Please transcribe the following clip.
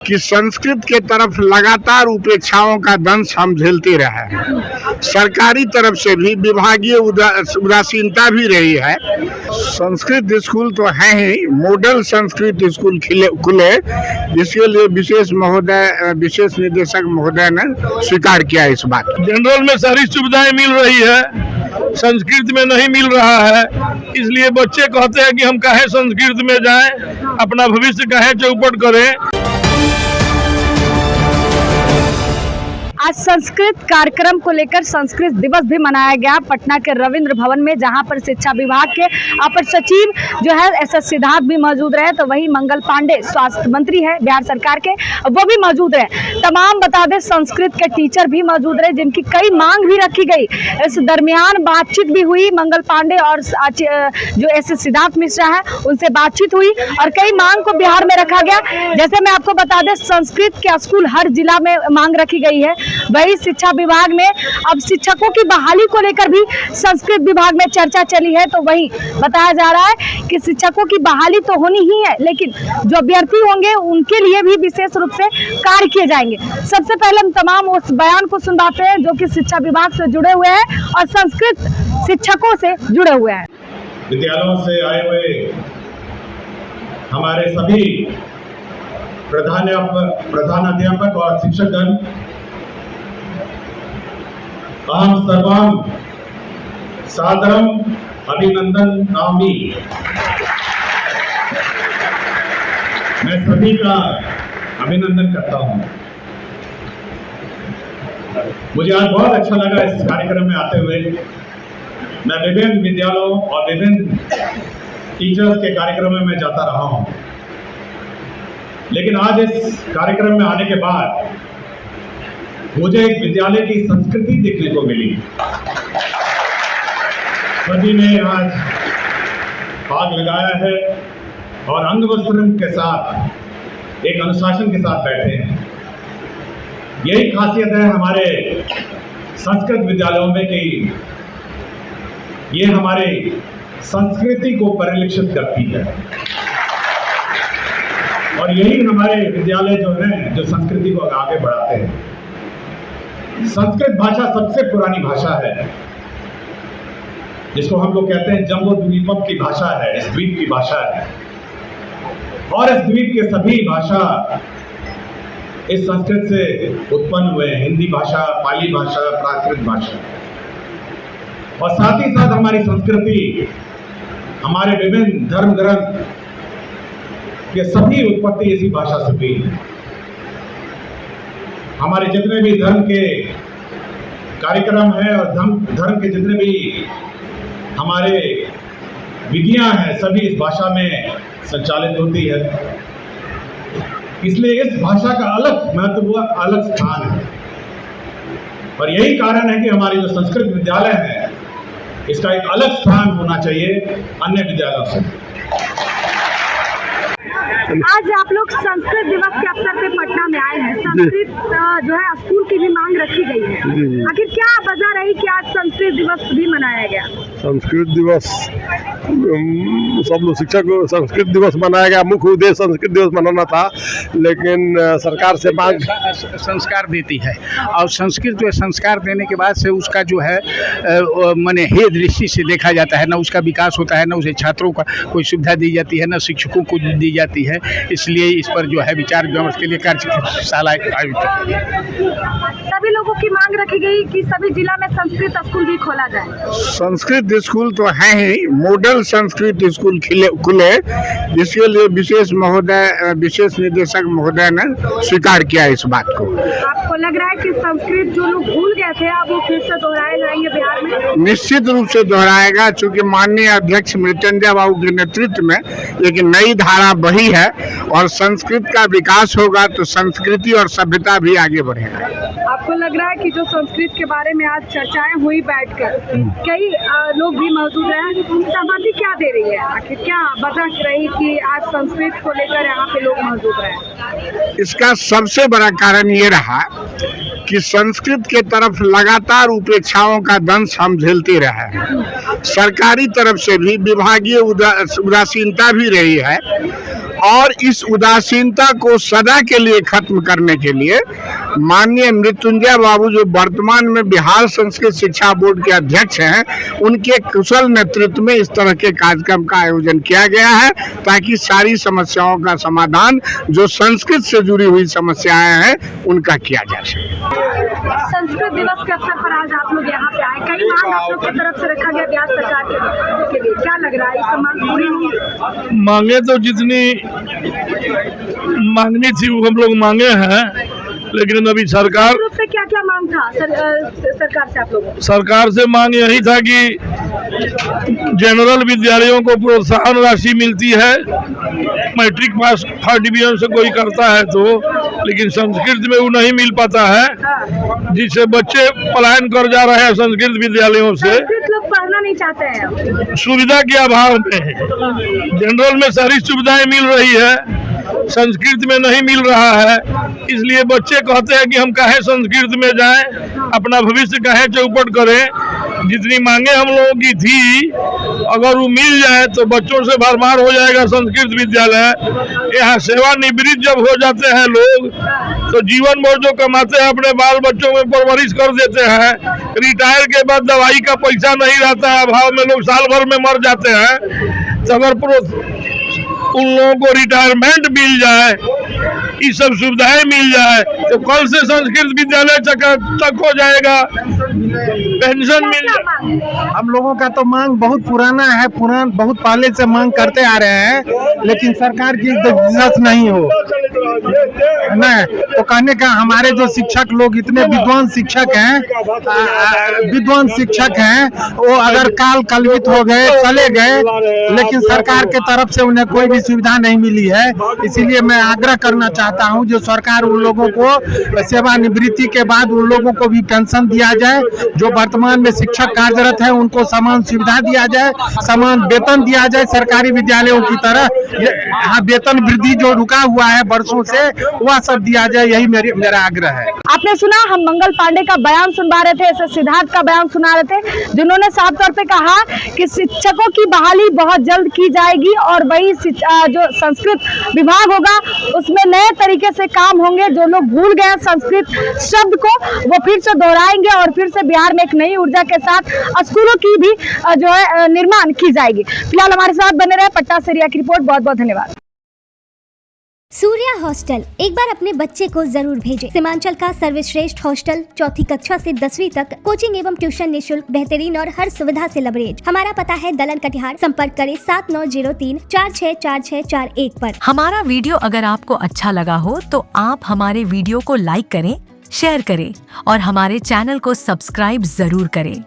कि संस्कृत के तरफ लगातार उपेक्षाओं का दंश हम झेलते रहे हैं। सरकारी तरफ से भी विभागीय उदासीनता भी रही है। संस्कृत स्कूल तो है ही, मॉडल संस्कृत स्कूल खुले, जिसके लिए विशेष निदेशक महोदय ने स्वीकार किया इस बात। जनरल में सारी सुविधाएं मिल रही है, संस्कृत में नहीं मिल रहा है, इसलिए बच्चे कहते हैं कि हम काहे संस्कृत में जाएं, अपना भविष्य काहे चौपट करें। आज संस्कृत कार्यक्रम को लेकर संस्कृत दिवस भी मनाया गया पटना के रविंद्र भवन में, जहां पर शिक्षा विभाग के अपर सचिव जो है एस.एस. सिद्धार्थ भी मौजूद रहे, तो वही मंगल पांडे स्वास्थ्य मंत्री है बिहार सरकार के, वो भी मौजूद रहे। तमाम बता दें संस्कृत के टीचर भी मौजूद रहे, जिनकी कई मांग भी रखी गई। इस दरमियान बातचीत भी हुई, मंगल पांडे और जो एस.एस. सिद्धार्थ मिश्रा है उनसे बातचीत हुई और कई मांग को बिहार में रखा गया। जैसे मैं आपको बता दें संस्कृत के स्कूल हर जिला में मांग रखी गई है। वही शिक्षा विभाग में अब शिक्षकों की बहाली को लेकर भी संस्कृत विभाग में चर्चा चली है, तो वही बताया जा रहा है कि शिक्षकों की बहाली तो होनी ही है, लेकिन जो अभ्यर्थी होंगे उनके लिए भी विशेष रूप से कार्य किए जाएंगे। सबसे पहले हम तमाम उस बयान को सुनवाते हैं जो कि शिक्षा विभाग से जुड़े हुए हैं और संस्कृत शिक्षकों से जुड़े हुए हैं। विद्यालयों से आए हुए हमारे सभी प्रधानाध्यापक और शिक्षकगण, अहम सर्वम सादरम अभिनंदनामि। मैं सभी का अभिनंदन करता हूं। मुझे आज बहुत अच्छा लगा इस कार्यक्रम में आते हुए। मैं विभिन्न विद्यालयों और विभिन्न टीचर्स के कार्यक्रमों में जाता रहा हूं, लेकिन आज इस कार्यक्रम में आने के बाद मुझे एक विद्यालय की संस्कृति देखने को मिली। सभी ने आज भाग लगाया है और अंग वस्त्र के साथ एक अनुशासन के साथ बैठे हैं। यही खासियत है हमारे संस्कृत विद्यालयों में कि ये हमारे संस्कृति को परिलक्षित करती है और यही हमारे विद्यालय जो हैं जो संस्कृति को आगे बढ़ाते हैं। संस्कृत भाषा सबसे पुरानी भाषा है, जिसको हम लोग कहते हैं जम्बो द्वीपम की भाषा है, इस द्वीप की भाषा है। और इस द्वीप के सभी भाषा इस संस्कृत से उत्पन्न हुए हैं, हिंदी भाषा, पाली भाषा, प्राकृत भाषा। और साथ ही साथ हमारी संस्कृति, हमारे विभिन्न धर्म ग्रंथ के सभी उत्पत्ति इसी भाषा से हुई है। हमारे जितने भी धर्म के कार्यक्रम हैं और धर्म के जितने भी हमारे विधियां हैं, सभी इस भाषा में संचालित होती है। इसलिए इस भाषा का अलग महत्व, अलग स्थान है। और यही कारण है कि हमारे जो संस्कृत विद्यालय हैं, इसका एक अलग स्थान होना चाहिए अन्य विद्यालयों से। आज आप लोग संस्कृत दिवस के अवसर पे पटना में आए हैं। संस्कृत जो है स्कूल की भी मांग रखी गई है, आखिर क्या वजह रही कि आज संस्कृत दिवस भी मनाया गया? संस्कृत दिवस सब लोग शिक्षक संस्कृत दिवस मनाया गया। मुख्य उद्देश्य संस्कृत दिवस मनाना था, लेकिन सरकार से मांग संस्कार देती है और संस्कृत जो संस्कार देने के बाद से उसका जो है माने हे दृष्टि से देखा जाता है, ना उसका विकास होता है, ना उसे छात्रों का कोई सुविधा दी जाती है, ना शिक्षकों को दी जाती है। इसलिए इस पर जो है विचार विमर्श के लिए कार्यशाला सभी लोगों की मांग रखी गई कि सभी जिला में संस्कृत स्कूल भी खोला जाए। संस्कृत स्कूल तो है ही, मॉडल संस्कृत स्कूल खुले, जिसके लिए विशेष निदेशक महोदय ने स्वीकार किया इस बात को। आपको लग रहा है कि संस्कृत जो लोग भूल गए थे अब वो फिर से दोहराए जाएंगे बिहार में? निश्चित रूप से दोहराएगा, चूंकि माननीय अध्यक्ष मृत्युंजय बाबू के नेतृत्व में एक नई धारा बही है और संस्कृत का विकास होगा तो संस्कृति और सभ्यता भी आगे बढ़ेगा। आपको लग रहा है कि जो संस्कृत के बारे में आज चर्चाएं हुई बैठकर, कई लोग भी मौजूद रहे, सहमति क्या दे रही है? आखिर क्या वजह रही कि आज संस्कृत को लेकर यहाँ पे लोग मौजूद रहे? इसका सबसे बड़ा कारण ये रहा कि संस्कृत के तरफ लगातार उपेक्षाओं का दंश हम झेलते रहे हैं। सरकारी तरफ से भी विभागीय उदासीनता भी रही है और इस उदासीनता को सदा के लिए खत्म करने के लिए माननीय मृत्युंजय बाबू जो वर्तमान में बिहार संस्कृत शिक्षा बोर्ड के अध्यक्ष हैं, उनके कुशल नेतृत्व में इस तरह के कार्यक्रम का आयोजन किया गया है ताकि सारी समस्याओं का समाधान जो संस्कृत से जुड़ी हुई समस्याएं हैं उनका किया जा सके। संस्कृत दिवस के अवसर पर आज आप लोग यहाँ पे आए, कई मांग आप लोग की तरफ से रखा गया बिहार सरकार के लिए, क्या लग रहा है इस मांग पूरी होंगी? मांगे तो जितनी मांगनी थी वो हम लोग मांगे हैं, लेकिन अभी सरकार रूप से क्या क्या मांग था सरकार से आप लोगों? सरकार से मांग यही था कि जनरल विद्यालयों को प्रोत्साहन राशि मिलती है, मैट्रिक पास फर्स्ट डिवीजन से कोई करता है तो, लेकिन संस्कृत में वो नहीं मिल पाता है, जिससे बच्चे पलायन कर जा रहे हैं संस्कृत विद्यालयों से। संस्कृत लोग पढ़ना नहीं चाहते हैं, सुविधा के अभाव में। जनरल में सारी सुविधाएं मिल रही है, संस्कृत में नहीं मिल रहा है, इसलिए बच्चे कहते हैं कि हम काहे संस्कृत में जाएं, अपना भविष्य काहे चौपट करें। जितनी मांगे हम लोगों की थी, अगर वो मिल जाए तो बच्चों से भरमार हो जाएगा संस्कृत विद्यालय। यहाँ सेवानिवृत्त जब हो जाते हैं लोग तो जीवन भर जो कमाते हैं अपने बाल बच्चों में परवरिश कर देते हैं। रिटायर के बाद दवाई का पैसा नहीं रहता है, अभाव में लोग साल भर में मर जाते हैं। तो अगर उन लोगों को रिटायरमेंट मिल जाए, ये सब सुविधाएं मिल जाए तो कल से संस्कृत विद्यालय चकाचक हो जाएगा, पेंशन मिल जाए। हम लोगों का तो मांग बहुत पुराना है, बहुत पहले से मांग करते आ रहे हैं, लेकिन सरकार की इज्जत नहीं हो नहीं तो कहने का हमारे जो शिक्षक लोग इतने विद्वान शिक्षक हैं वो अगर काल कलवित हो गए चले गए, लेकिन सरकार के तरफ से उन्हें कोई भी सुविधा नहीं मिली है। इसीलिए मैं आग्रह करना चाहता हूं जो सरकार उन लोगों को सेवानिवृत्ति के बाद उन लोगों को भी पेंशन दिया जाए, जो वर्तमान में शिक्षक कार्यरत है उनको समान सुविधा दिया जाए, समान वेतन दिया जाए सरकारी विद्यालयों की तरह। वेतन वृद्धि जो रुका हुआ है वर्षों से वह सब दिया जाए, यही मेरा आग्रह है। आपने सुना, हम मंगल पांडे का बयान सुनवा रहे थे, ऐसे सिद्धार्थ का बयान सुना रहे थे, जिन्होंने साफ तौर पे कहा कि शिक्षकों की बहाली बहुत जल्द की जाएगी और वही जो संस्कृत विभाग होगा उसमें नए तरीके से काम होंगे। जो लोग भूल गए संस्कृत शब्द को वो फिर से दोहराएंगे और फिर से बिहार में एक नई ऊर्जा के साथ स्कूलों की भी जो है निर्माण की जाएगी। फिलहाल हमारे साथ बने रहे। पटना से रिया की रिपोर्ट, बहुत बहुत धन्यवाद। सूर्या हॉस्टल, एक बार अपने बच्चे को जरूर भेजें। सीमांचल का सर्वश्रेष्ठ हॉस्टल, 4ठी कक्षा से 10वीं तक, कोचिंग एवं ट्यूशन निःशुल्क, बेहतरीन और हर सुविधा से लबरेज। हमारा पता है दलन कटिहार। संपर्क करें 7903464641 पर। हमारा वीडियो अगर आपको अच्छा लगा हो तो आप हमारे वीडियो को लाइक करें, शेयर करें और हमारे चैनल को सब्सक्राइब जरूर करें।